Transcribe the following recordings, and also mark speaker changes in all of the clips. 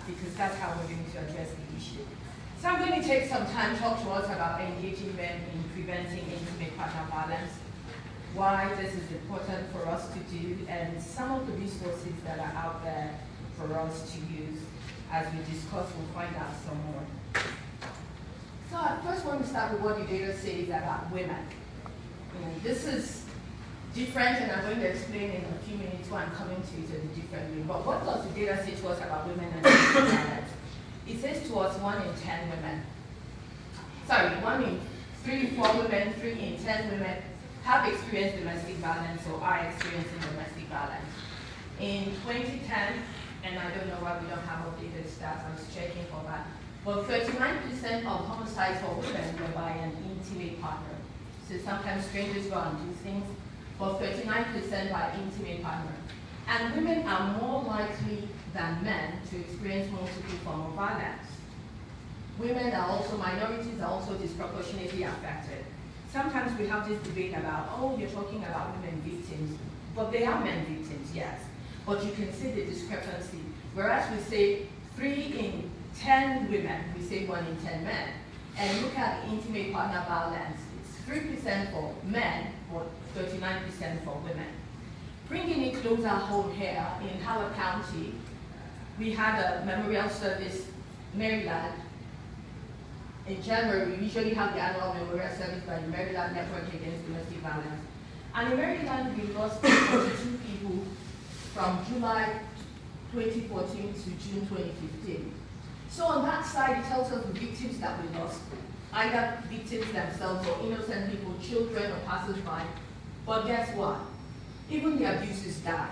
Speaker 1: because that's how we're going to address the issue. So I'm going to take some time to talk to us about engaging men in preventing intimate partner violence, why this is important for us to do, and some of the resources that are out there for us to use. As we discuss, we'll find out some more. So I first want to start with what the data says about women. This is different, and I'm going to explain in a few minutes why I'm coming to it in a different way. But what does the data say to us about women and domestic violence? It says to us 1 in 10 women, sorry, 1 in 3 to 4 women, 3 in 10 women have experienced domestic violence or are experiencing domestic violence. In 2010, and I don't know why we don't have updated stats, I was checking for that, but 39% of homicides for women were by an intimate partner. So sometimes strangers go and do things, but 39% by intimate partner. And women are more likely than men to experience multiple forms of violence. Women are also, minorities are also disproportionately affected. Sometimes we have this debate about, oh, you're talking about women victims, but they are men victims, yes. But you can see the discrepancy. Whereas we say 3 in 10 women, we say 1 in 10 men. And look at intimate partner violence. It's 3% for men, but 39% for women. Bringing it closer home here in Howard County, we had a memorial service, Maryland. In January, we usually have the annual memorial service by the Maryland Network Against Domestic Violence. And in Maryland, we lost 42 people from July 2014 to June 2015. So on that side, it tells us the victims that we lost, either victims themselves or innocent people, children or passers-by. But guess what? Even the abusers die.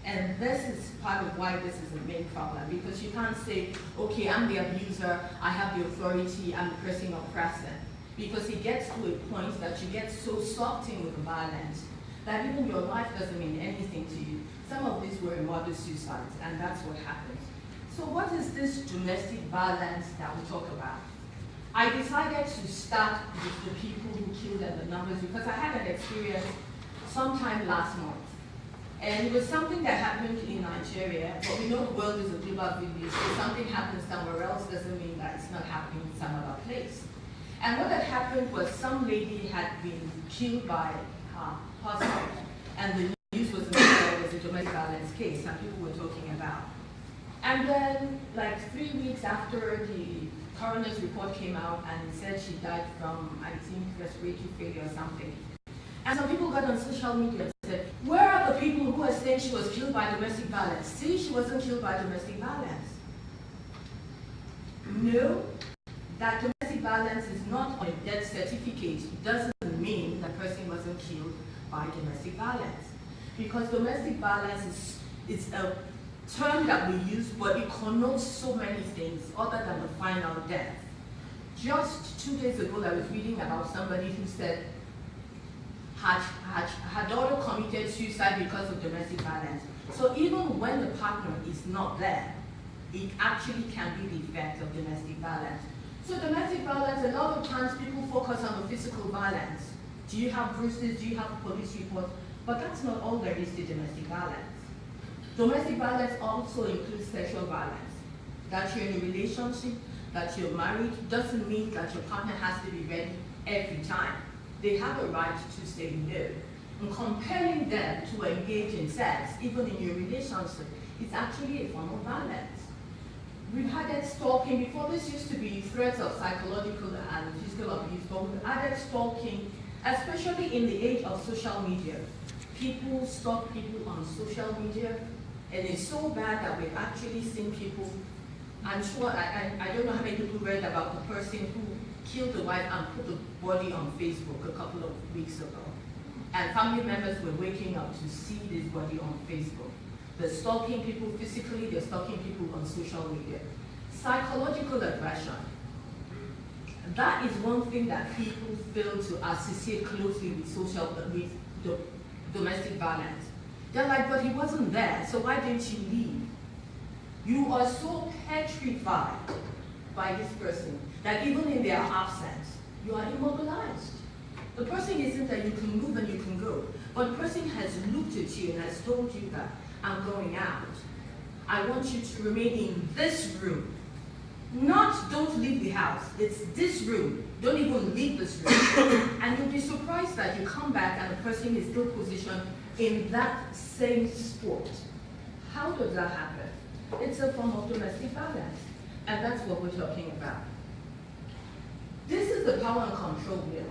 Speaker 1: And this is part of why this is a main problem, because you can't say, okay, I'm the abuser, I have the authority, I'm the person oppressing. Because it gets to a point that you get so sucked in with the violence that even your life doesn't mean anything to you. Some of these were murder suicides, and that's what happens. So what is this domestic violence that we talk about? I decided to start with the people who killed and the numbers, because I had an experience sometime last month. And it was something that happened in Nigeria, but we know the world is a global village, so something happens somewhere else doesn't mean that it's not happening in some other place. And what had happened was some lady had been killed by her husband, and the news was that it was a domestic violence case, and people were talking about. And then, like 3 weeks after the coroner's report came out, and it said she died from, I think, respiratory failure or something. And some people got on social media and said, where are the people who are saying she was killed by domestic violence? See, she wasn't killed by domestic violence. No, that domestic violence is not on a death certificate. It doesn't mean the person wasn't killed by domestic violence. Because domestic violence is a term that we use, but it connotes so many things other than the final death. Just 2 days ago, I was reading about somebody who said her daughter committed suicide because of domestic violence. So even when the partner is not there, it actually can be the effect of domestic violence. So domestic violence, a lot of times people focus on the physical violence. Do you have bruises? Do you have police reports? But that's not all there is to domestic violence. Domestic violence also includes sexual violence. That you're in a relationship, that you're married, doesn't mean that your partner has to be ready every time. They have a right to say no. And compelling them to engage in sex, even in your relationship, is actually a form of violence. We've added stalking. Before, this used to be threats of psychological and physical abuse, but we've added stalking, especially in the age of social media. People stalk people on social media, and it's so bad that we've actually seen people. I'm sure, I don't know how many people read about the person who killed the wife and put the body on Facebook a couple of weeks ago. And family members were waking up to see this body on Facebook. They're stalking people physically, they're stalking people on social media. Psychological aggression. That is one thing that people fail to associate closely with domestic violence. They're like, but he wasn't there, so why didn't you leave? You are so petrified by this person that even in their absence, you are immobilized. The person isn't that you can move and you can go, but the person has looked at you and has told you that I'm going out. I want you to remain in this room. Not don't leave the house, it's this room. Don't even leave this room. And you'll be surprised that you come back and the person is still positioned in that same sport. How does that happen? It's a form of domestic violence. And that's what we're talking about. This is the power and control wheel.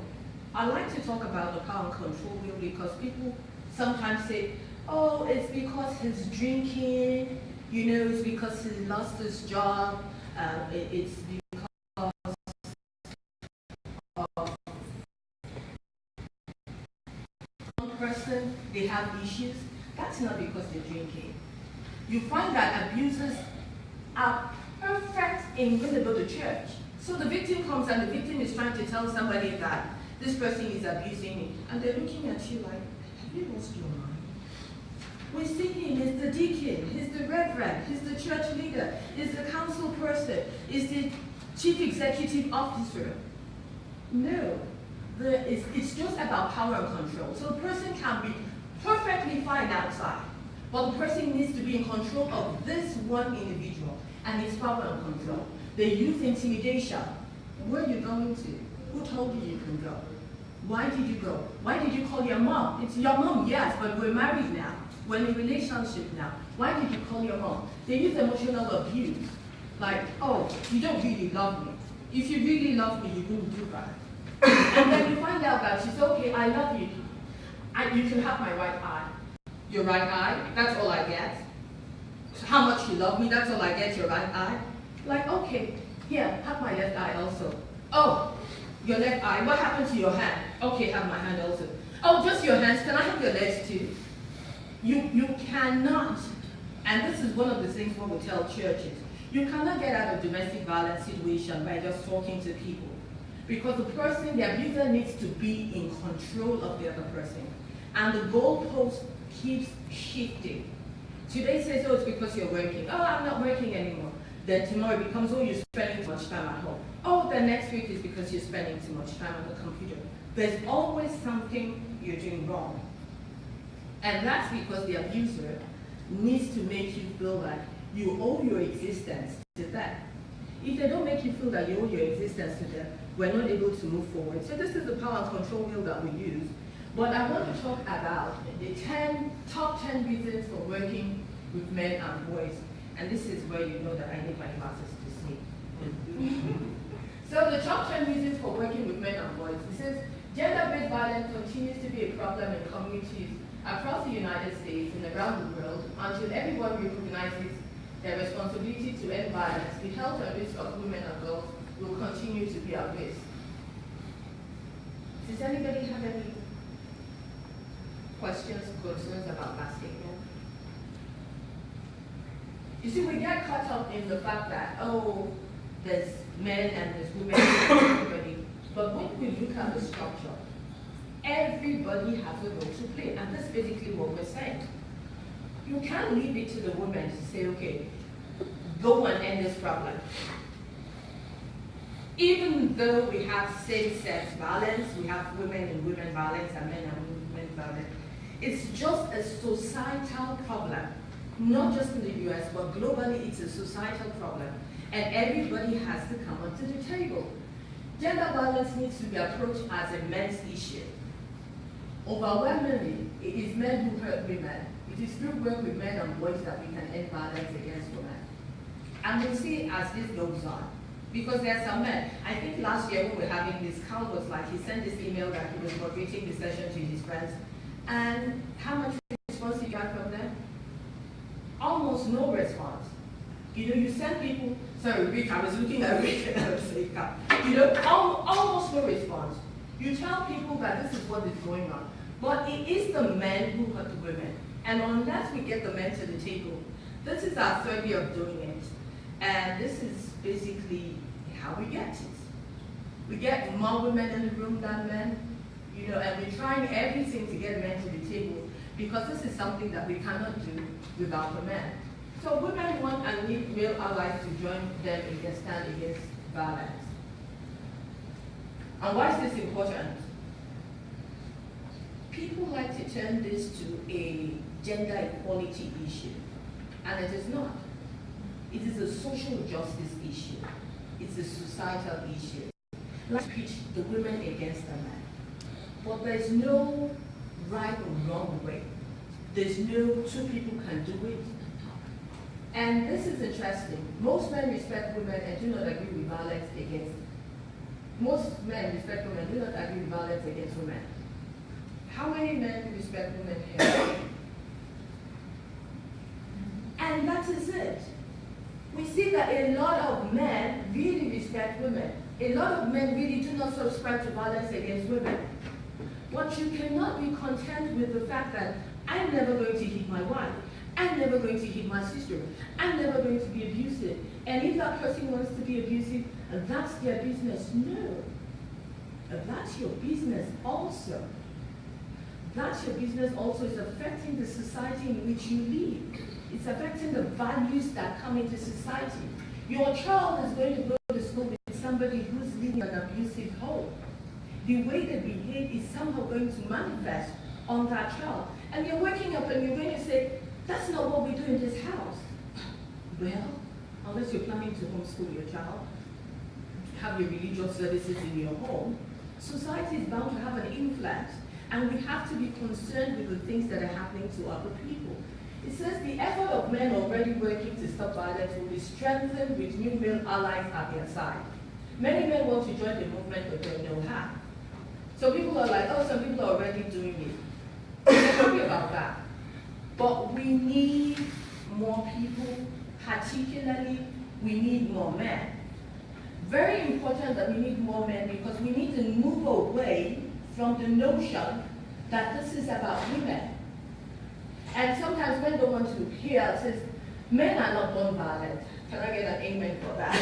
Speaker 1: I like to talk about the power and control wheel because people sometimes say, oh, it's because he's drinking, you know, it's because he lost his job, it's because of one person, they have issues. That's not because they're drinking. You find that abusers are perfect in when they go to church. So the victim comes and the victim is trying to tell somebody that this person is abusing me. And they're looking at you like, have you lost your mind? We see him, he's the deacon, he's the reverend, he's the church leader, he's the council person, he's the chief executive officer. No, it's just about power and control. So the person can be perfectly fine outside, but the person needs to be in control of this one individual and his power and control. They use intimidation. Where are you going to? Who told you you can go? Why did you go? Why did you call your mom? It's your mom, yes, but we're married now. We're in a relationship now. Why did you call your mom? They use emotional abuse. Like, oh, you don't really love me. If you really love me, you wouldn't do that. And then you find out that she's okay, I love you. You can have my right eye. Your right eye, that's all I get. So how much you love me, that's all I get, your right eye. Like, okay, here, have my left eye also. Oh, your left eye, what happened to your hand? Okay, have my hand also. Oh, just your hands, can I have your legs too? You cannot, and this is one of the things what we tell churches, you cannot get out of domestic violence situation by just talking to people. Because the person, the abuser needs to be in control of the other person. And the goalpost keeps shifting. Today says, oh, it's because you're working. Oh, I'm not working anymore. Then tomorrow it becomes, oh, you're spending too much time at home. Oh, the next week is because you're spending too much time on the computer. There's always something you're doing wrong. And that's because the abuser needs to make you feel like you owe your existence to them. If they don't make you feel that you owe your existence to them, we're not able to move forward. So this is the power and control wheel that we use. But I want to talk about the top 10 reasons for working with men and boys. And this is where you know that I need my glasses to see. So the top 10 reasons for working with men and boys. It says, gender-based violence continues to be a problem in communities across the United States and around the world until everyone recognizes their responsibility to end violence. The health and risk of women and girls will continue to be at risk. Does anybody have any questions, concerns about that statement? You see, we get caught up in the fact that, oh, there's men and there's women and everybody. But when we look at the structure, everybody has a role to play, and that's basically what we're saying. You can't leave it to the women to say, okay, go and end this problem. Even though we have same-sex violence, we have women and women violence and men and women violence, it's just a societal problem. Not just in the US, but globally it's a societal problem. And everybody has to come onto the table. Gender violence needs to be approached as a men's issue. Overwhelmingly, it is men who hurt women. It is through work with men and boys that we can end violence against women. And we'll see as this goes on. Because there are some men, I think last year when we were having this, Carl was like, he sent this email that he was moderating the session to his friends. And how much response did you get from them? Almost no response. You know, you send people, sorry, Rick, I was looking at Rick and I was saying, you know, almost no response. You tell people that this is what is going on. But it is the men who hurt the women. And unless we get the men to the table, this is our third year of doing it. And this is basically how we get it. We get more women in the room than men, you know, and we're trying everything to get men to the table because this is something that we cannot do without the men. So women want and need male allies to join them in their stand against violence. And why is this important? People like to turn this to a gender equality issue, and it is not. It is a social justice issue. It's a societal issue. Let's pitch the women against the men. But there's no right or wrong way. There's no two people can do it. And this is interesting. Most men respect women and do not agree with violence against. Most men respect women, do not agree with violence against women. How many men respect women here? And that is it. We see that a lot of men really respect women. A lot of men really do not subscribe to violence against women. But you cannot be content with the fact that I'm never going to hit my wife. I'm never going to hit my sister. I'm never going to be abusive. And if that person wants to be abusive, that's their business. No. That's your business also. That's your business also. It's affecting the society in which you live. It's affecting the values that come into society. Your child is going to go to school with somebody who's living in an abusive home. The way they behave is somehow going to manifest on that child. And you're waking up and you're going to say, that's not what we do in this house. Well, unless you're planning to homeschool your child, have your religious services in your home, society is bound to have an influence. And we have to be concerned with the things that are happening to other people. It says the effort of men already working to stop violence will be strengthened with new male allies at their side. Many men want to join the movement but don't know how. So people are like, oh, some people are already doing it. We're happy about that. But we need more people, particularly we need more men. Very important that we need more men because we need to move away from the notion that this is about women. And sometimes men don't want to hear it says, men are not born violent. Can I get an amen for that?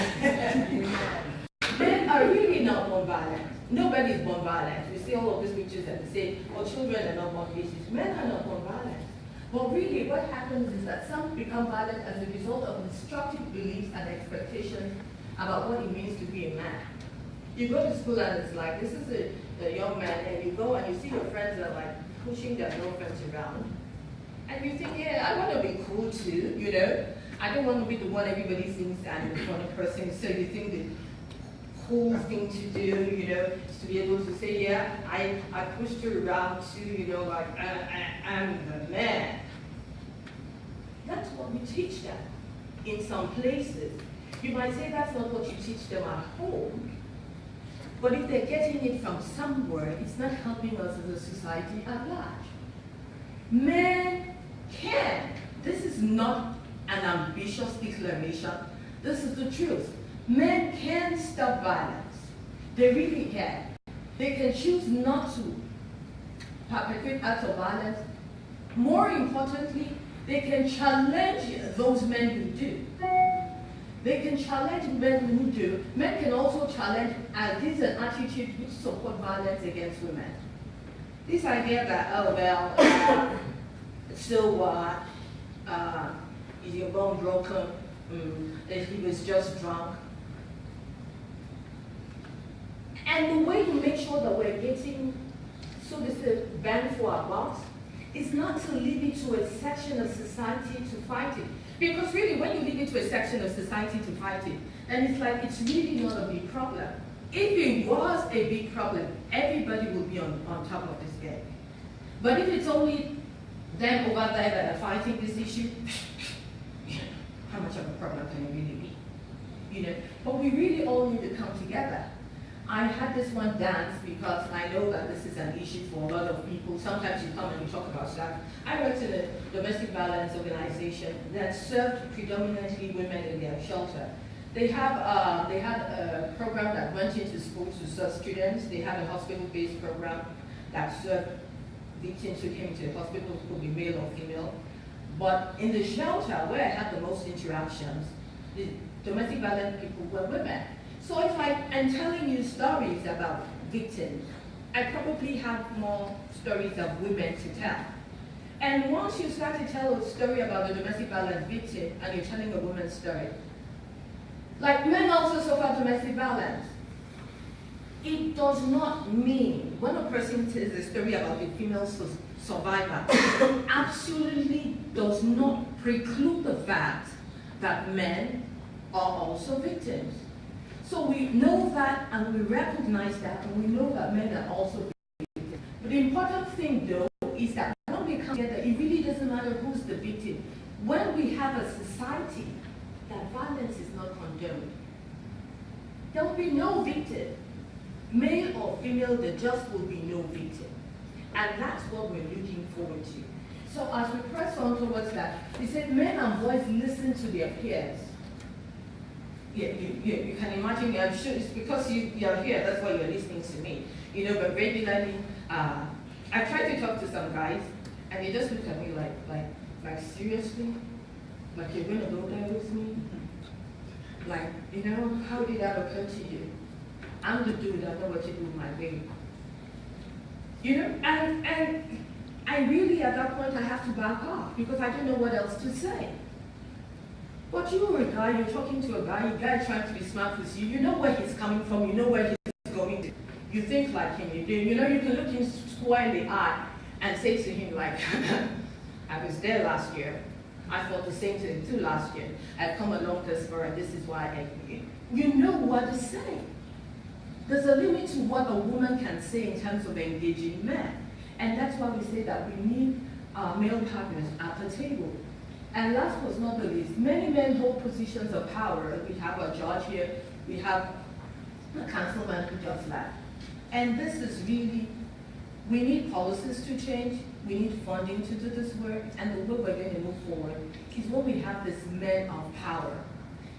Speaker 1: Men are really not born violent. Nobody is born violent. We see all of these pictures and we say, oh, children are not born vicious. Men are not born violent. But really what happens is that some become violent as a result of destructive beliefs and expectations about what it means to be a man. You go to school and it's like, this is a young man, and you go and you see your friends are like pushing their girlfriends around. And you think, yeah, I want to be cool too, you know? I don't want to be the one everybody thinks I'm the funny person. So you think the cool thing to do, you know, is to be able to say, yeah, I pushed her around too, you know, like, I'm the man. That's what we teach them in some places. You might say that's not what you teach them at home, but if they're getting it from somewhere, it's not helping us as a society at large. Men can. This is not an ambitious declaration. This is the truth. Men can stop violence. They really can. They can choose not to perpetrate acts of violence. More importantly, they can challenge those men who do. They can challenge men who do. Men can also challenge this is an attitude which support violence against women. This idea that, oh well, so what? Is your bone broken? That he was just drunk. And the way to make sure that we're getting, so to say, bang for our bucks, is not to leave it to a section of society to fight it. Because really, when you leave it to a section of society to fight it, then it's like it's really not a big problem. If it was a big problem, everybody would be on top of this game. But if it's only them over there that are fighting this issue, how much of a problem can it really be? You know, but we really all need to come together. I had this one dance because I know that this is an issue for a lot of people. Sometimes you come and you talk about stuff. I worked in a domestic violence organization that served predominantly women in their shelter. They had a program that went into schools to serve students. They had a hospital-based program that served victims who came to the hospital, could be male or female. But in the shelter, where I had the most interactions, the domestic violence people were women. So if I'm telling you stories about victims, I probably have more stories of women to tell. And once you start to tell a story about the domestic violence victim and you're telling a woman's story, like men also suffer domestic violence. It does not mean, when a person tells a story about a female survivor, absolutely does not preclude the fact that men are also victims. So we know that and we recognize that and we know that men are also victims. But the important thing though is that when we come together, it really doesn't matter who's the victim. When we have a society that violence is not condoned, there will be no victim. Male or female, there just will be no victim. And that's what we're looking forward to. So as we press on towards that, we said men and boys listen to their peers. Yeah, you can imagine, I'm sure it's because you're here, that's why you're listening to me. You know, but regularly, I try to talk to some guys, and they just look at me like seriously? Like you're gonna go there with me? Like, you know, how did that occur to you? I'm the dude, I know what to do with my baby. You know, and I really, at that point, I have to back off because I don't know what else to say. But you are a guy, you're talking to a guy trying to be smart with you, you know where he's coming from, you know where he's going to. You think like him, you know, you can look him square in the eye and say to him like, I was there last year. I thought the same thing too last year. I've come along this far and this is why you know what to say. There's a limit to what a woman can say in terms of engaging men. And that's why we say that we need male partners at the table. And last but not the least, many men hold positions of power. We have a judge here, we have a councilman who just left. And this is really, we need policies to change, we need funding to do this work, and the way we're going to move forward is when we have these men of power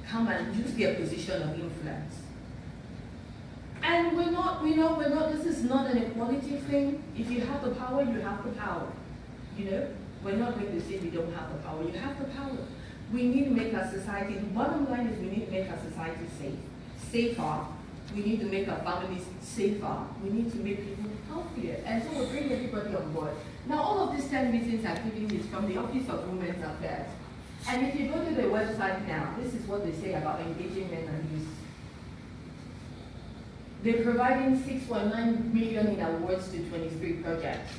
Speaker 1: come and use their position of influence. And this is not an equality thing. If you have the power, you have the power. You know, we're not going to say we don't have the power. You have the power. We need to make our society, the bottom line is we need to make our society safer. We need to make our families safer. We need to make people healthier. And so we'll bring everybody on board. Now, all of these 10 meetings I'm giving is from the Office of Women's Affairs. And if you go to their website now, this is what they say about engaging men and youth. They're providing 6.9 million in awards to 23 projects.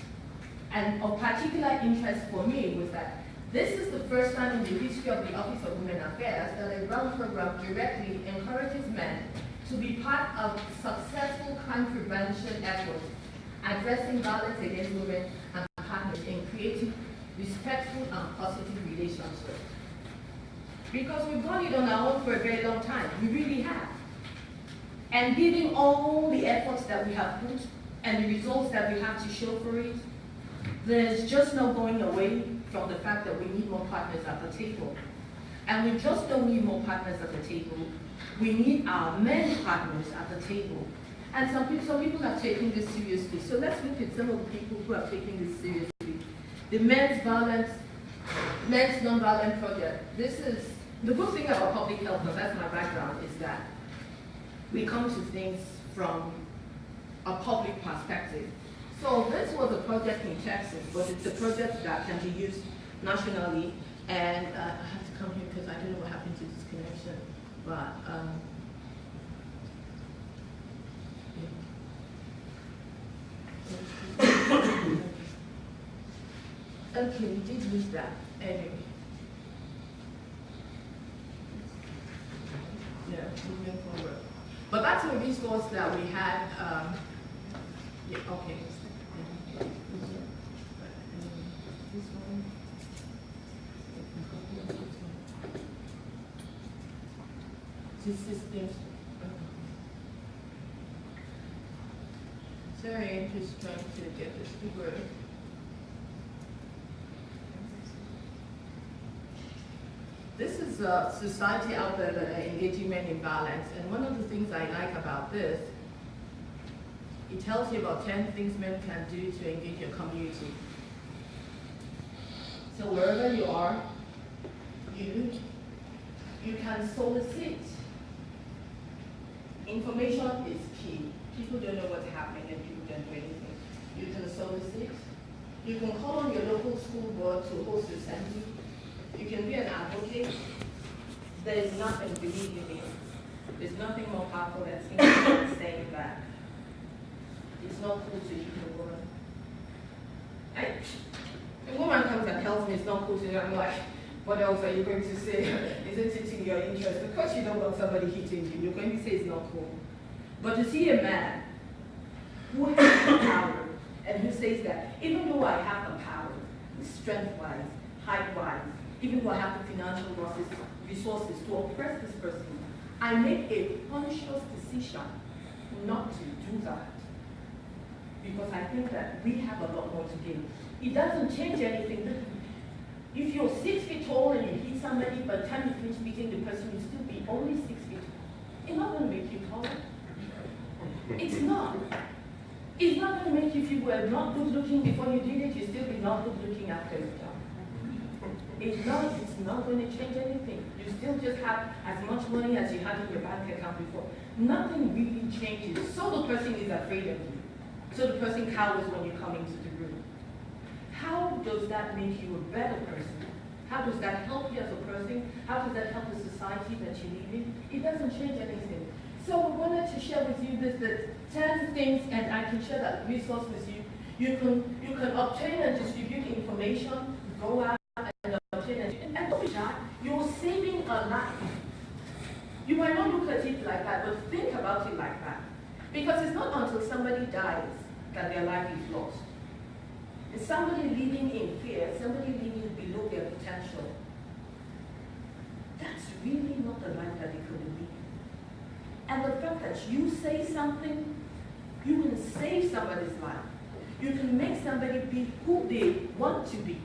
Speaker 1: And of particular interest for me was that this is the first time in the history of the Office of Women Affairs that a grant program directly encourages men to be part of successful crime prevention efforts, addressing violence against women and partners in creating respectful and positive relationships. Because we've done it on our own for a very long time, we really have. And given all the efforts that we have put and the results that we have to show for it, there's just no going away from the fact that we need more partners at the table. And we just don't need more partners at the table. We need our men partners at the table. And some people are taking this seriously. So let's look at some of the people who are taking this seriously. The Men's Nonviolent Project. This is, the good thing about public health, but that's my background, is that we come to things from a public perspective. So this was a project in Texas, but it's a project that can be used nationally. And I have to come here because I don't know what happened to this connection. But okay, we did lose that. Anyway. Yeah, moving forward. But back to the resource that we had. Yeah, okay. This one. This system. Sorry, I'm just trying to get this to work. This is a society out there that are engaging men in violence, and one of the things I like about this, it tells you about 10 things men can do to engage your community. So wherever you are, you can solicit. Information is key. People don't know what's happening and people don't do anything. You can solicit. You can call on your local school board to host assembly. You can be an advocate. There is nothing, believe me, there's nothing more powerful than saying that it's not cool to hit a woman. A woman comes and tells me it's not cool to do, I'm like, What else are you going to say? Isn't it in your interest? Because you don't want somebody hitting you, you're going to say it's not cool. But to see a man who has the power and who says that even though I have the power, strength-wise, height-wise, even though I have the financial resources to oppress this person, I make a conscious decision not to do that. Because I think that we have a lot more to gain. It doesn't change anything. If you're 6 feet tall and you hit somebody, by the time you finish beating the person, you'll still be only 6 feet tall. It's not going to make you taller. It's not. It's not going to make you, if you were not good looking before you did it, you'll still be not good looking after it's done. It's not going to change anything. You still just have as much money as you had in your bank account before. Nothing really changes. So the person is afraid of you. So the person cowers when you come into the room. How does that make you a better person? How does that help you as a person? How does that help the society that you live in? It doesn't change anything. So we wanted to share with you the 10 things, and I can share that resource with you. You can obtain and distribute information, go out and obtain and do that. You're saving a life. You might not look at it like that, but think about it like that. Because it's not until somebody dies that their life is lost. It's somebody living in fear, somebody living below their potential. That's really not the life that they could live. And the fact that you say something, you can save somebody's life. You can make somebody be who they want to be.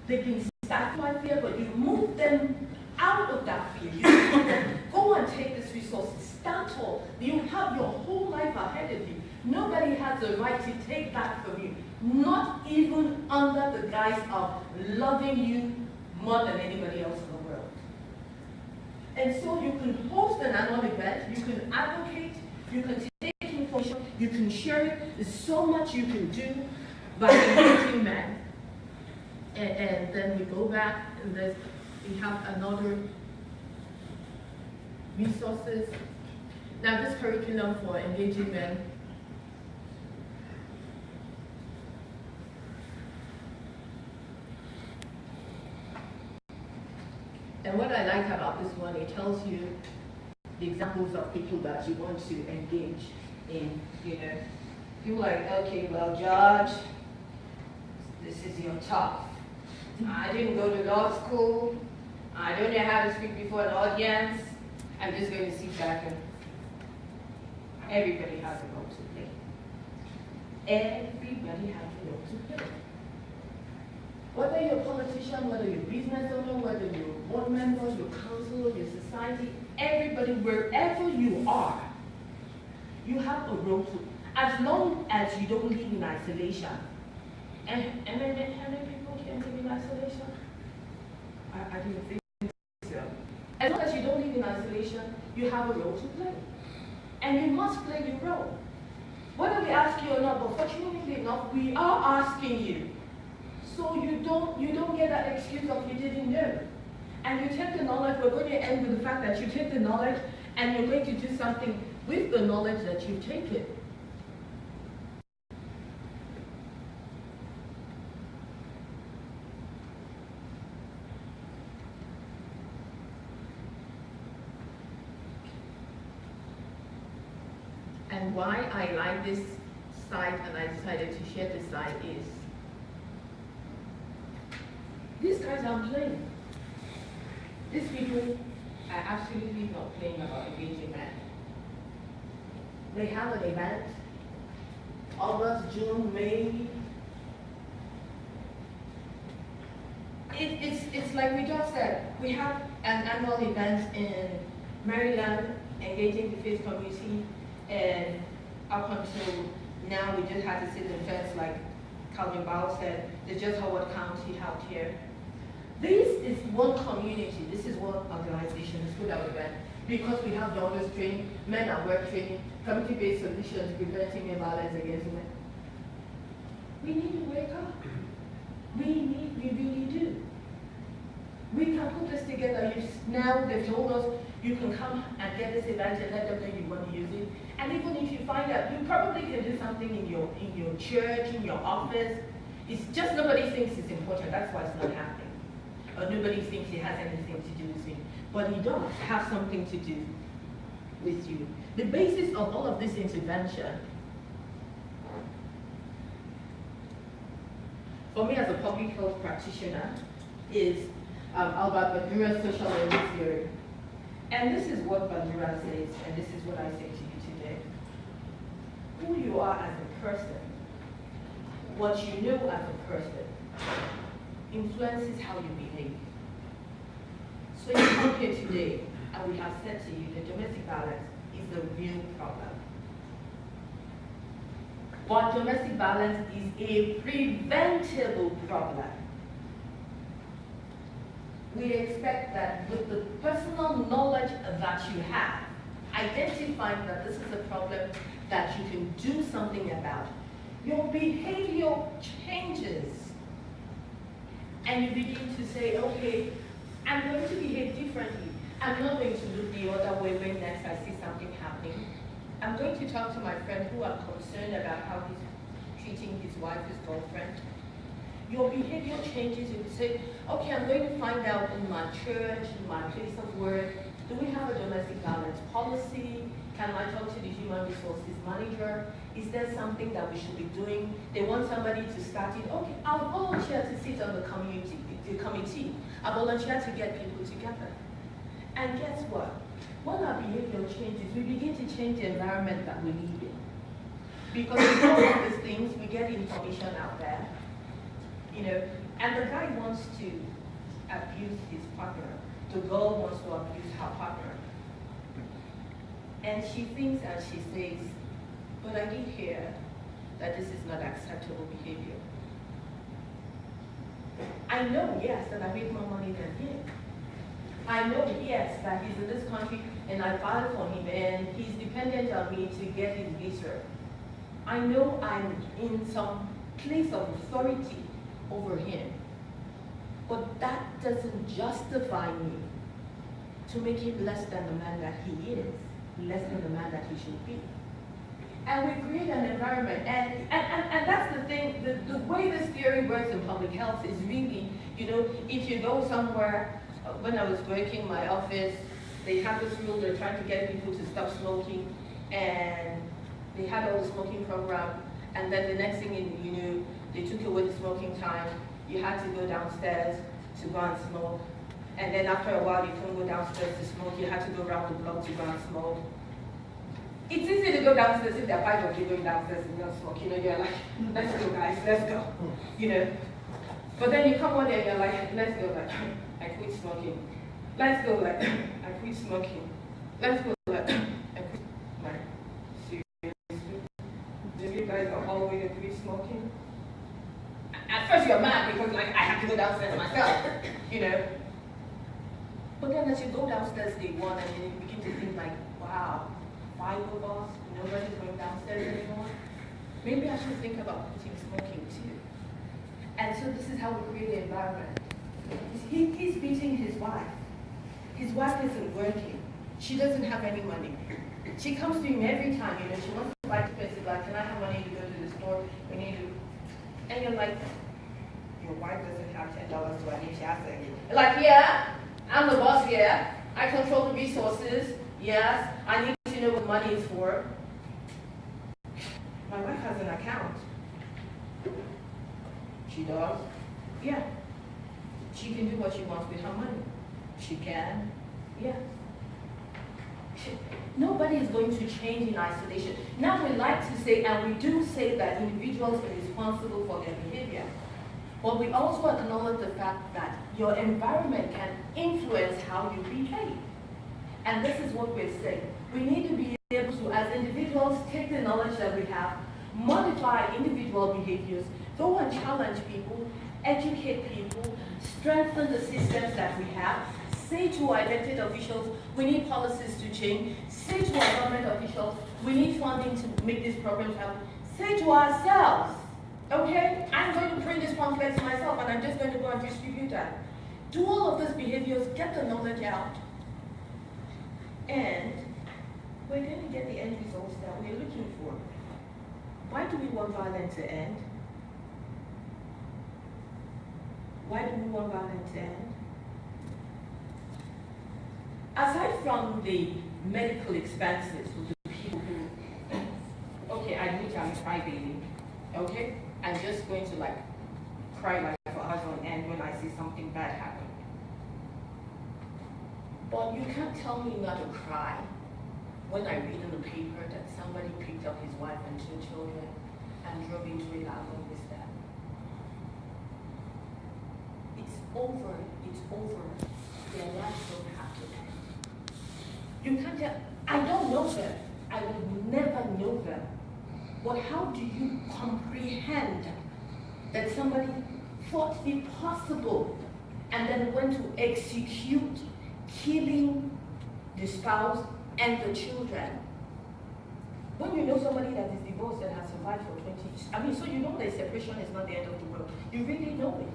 Speaker 1: They've been stuck by fear, but you move them out of that fear. You tell them, go and take this resource, stand tall. You have your whole life ahead of you. Nobody has the right to take that from you. Not even under the guise of loving you more than anybody else in the world. And so you can host an annual event, you can advocate, you can take information, you can share it. There's so much you can do by engaging men. And then we go back and we have another resources. Now this curriculum for engaging men, and what I like about this one, it tells you the examples of people that you want to engage in, you know. People like, okay, well, George, this is your tough. I didn't go to law school. I don't know how to speak before an audience. I'm just going to sit back and everybody has a role to play. Everybody has a role to play. Whether you're a politician, whether you're a business owner, whether you're a board member, your council, your society, everybody, wherever you are, you have a role to, as long as you don't live in isolation. And how many people can live in isolation? I didn't think so. As long as you don't live in isolation, you have a role to play. And you must play your role. Whether we ask you or not, but fortunately enough, we are asking you. So you don't get that excuse of you didn't know. And you take the knowledge, we're going to end with the fact that you take the knowledge and you're going to do something with the knowledge that you've taken. And why I like this site and I decided to share this site is, these guys aren't playing. These people are absolutely not playing about engaging men. They have an event, August, June, May. It's like we just said, we have an annual event in Maryland, engaging the faith community, and up until now we just had to sit in fence like Calvin Bowles said, there's just Howard County out here. This is one community, this is one organization, it's good that we went, because we have daughters training, men at work training, community-based solutions preventing violence against women. We need to wake up. We really do. We can put this together. Now they've told us you can come and get this event and let them know you want to use it. And even if you find out, you probably can do something in your church, in your office. It's just nobody thinks it's important. That's why it's not happening. or nobody thinks it has anything to do with me. But it does have something to do with you. The basis of all of this intervention, for me as a public health practitioner, is Albert Bandura's social learning theory. And this is what Bandura says, and this is what I say to you today. Who you are as a person, what you know as a person, influences how you behave. So you come here today, and we have said to you that domestic violence is the real problem. But domestic violence is a preventable problem. We expect that with the personal knowledge that you have, identifying that this is a problem that you can do something about, your behavior changes. And you begin to say, okay, I'm going to behave differently. I'm not going to look the other way when next I see something happening. I'm going to talk to my friend who are concerned about how he's treating his wife, his girlfriend. Your behavior changes. You say, okay, I'm going to find out in my church, in my place of work, do we have a domestic violence policy? Can I talk to the human resources manager? Is there something that we should be doing? They want somebody to start it. Okay, I'll volunteer to sit on the committee. I volunteer to get people together. And guess what? When our behavior changes, we begin to change the environment that we live in. Because with all of these things, we get information out there, you know, and the guy wants to abuse his partner. The girl wants to abuse her partner. And she thinks and she says, but I did hear that this is not acceptable behavior. I know, yes, that I make more money than him. I know, yes, that he's in this country and I filed for him and he's dependent on me to get his visa. I know I'm in some place of authority over him. But that doesn't justify me to make him less than the man that he is, less than the man that he should be. And we create an environment, and that's the thing, the way this theory works in public health is really, you know, if you go somewhere, when I was working in my office, they had this rule, they're trying to get people to stop smoking, and they had all the smoking program, and then the next thing you knew, they took away the smoking time, you had to go downstairs to go and smoke, and then after a while you couldn't go downstairs to smoke, you had to go around the block to go and smoke. It's easy to go downstairs if there are 5 of you going downstairs and you don't smoke, you know, you're like, let's go guys, let's go, you know. But then you come one day and you're like, let's go, like, I quit smoking. Let's go, like, I quit smoking. Let's go, like, I quit, like, seriously? Do you guys are all going to quit smoking? At first you're mad because, like, I have to go downstairs myself, you know. But then as you go downstairs day one and then you begin to think like, wow, 5 of us, nobody's going downstairs anymore. Maybe I should think about quitting smoking too. And so this is how we create the environment. He's beating his wife. His wife isn't working. She doesn't have any money. She comes to him every time, you know, she wants to buy toothpaste, like, can I have money to go to the store? We need to, and you're like, your wife doesn't have $10 to I need to ask her. Like, yeah, I'm the boss, yeah. I control the resources, yes. I need to know what money is for. My wife has an account. She does? Yeah. She can do what she wants with her money. She can? Yeah. Nobody is going to change in isolation. Now we like to say, and we do say that individuals are responsible for their behavior. But we also acknowledge the fact that your environment can influence how you behave. And this is what we're saying. We need to be able to, as individuals, take the knowledge that we have, modify individual behaviors, go and challenge people, educate people, strengthen the systems that we have, say to our elected officials, we need policies to change, say to our government officials, we need funding to make these programs happen, say to ourselves, okay, I'm going to print this pamphlet myself and I'm just going to go and distribute that. Do all of these behaviors, get the knowledge out, and we're going to get the end results that we're looking for. Why do we want violence to end? Why do we want violence to end? aside from the medical expenses with the people who, okay, I admit I'm a crybaby, okay? I'm just going to like cry like for hours on end when I see something bad happen. But you can't tell me not to cry when I read in the paper that somebody picked up his wife and 2 children and drove into a lagoon with them. It's over, it's over. Their lives don't have to end. You can't tell, I don't know them. I will never know them. But how do you comprehend that somebody thought it possible and then went to execute killing the spouse and the children? When you know somebody that is divorced and has survived for 20 years, I mean, so you know that separation is not the end of the world. You really know it.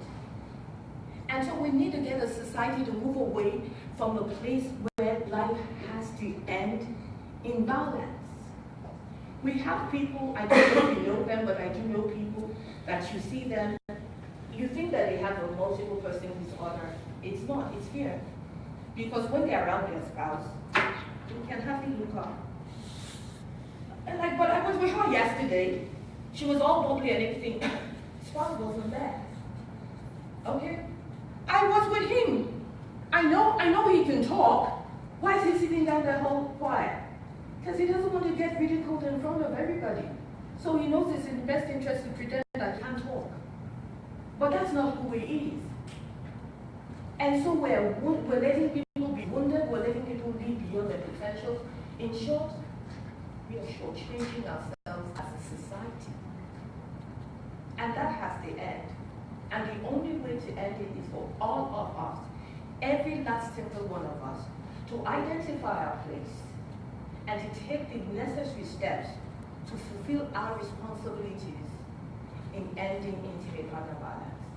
Speaker 1: And so we need to get a society to move away from the place where life has to end in balance. We have people, I don't know if you know them, but I do know people that you see them, you think that they have a multiple person disorder. It's not, it's fear. Because when they're around their spouse, you can hardly look up. And like, but I was with her yesterday. She was all bubbly and everything. Spouse wasn't there. Okay? I was with him. I know he can talk. Why is he sitting down there all quiet? Because he doesn't want to get ridiculed in front of everybody. So he knows it's in the best interest to pretend that he can't talk. But that's not who he is. And so we're letting people be wounded, we're letting people live beyond their potential. In short, we are shortchanging ourselves as a society. And that has to end. And the only way to end it is for all of us, every last single one of us, to identify our place and to take the necessary steps to fulfill our responsibilities in ending intimate partner violence.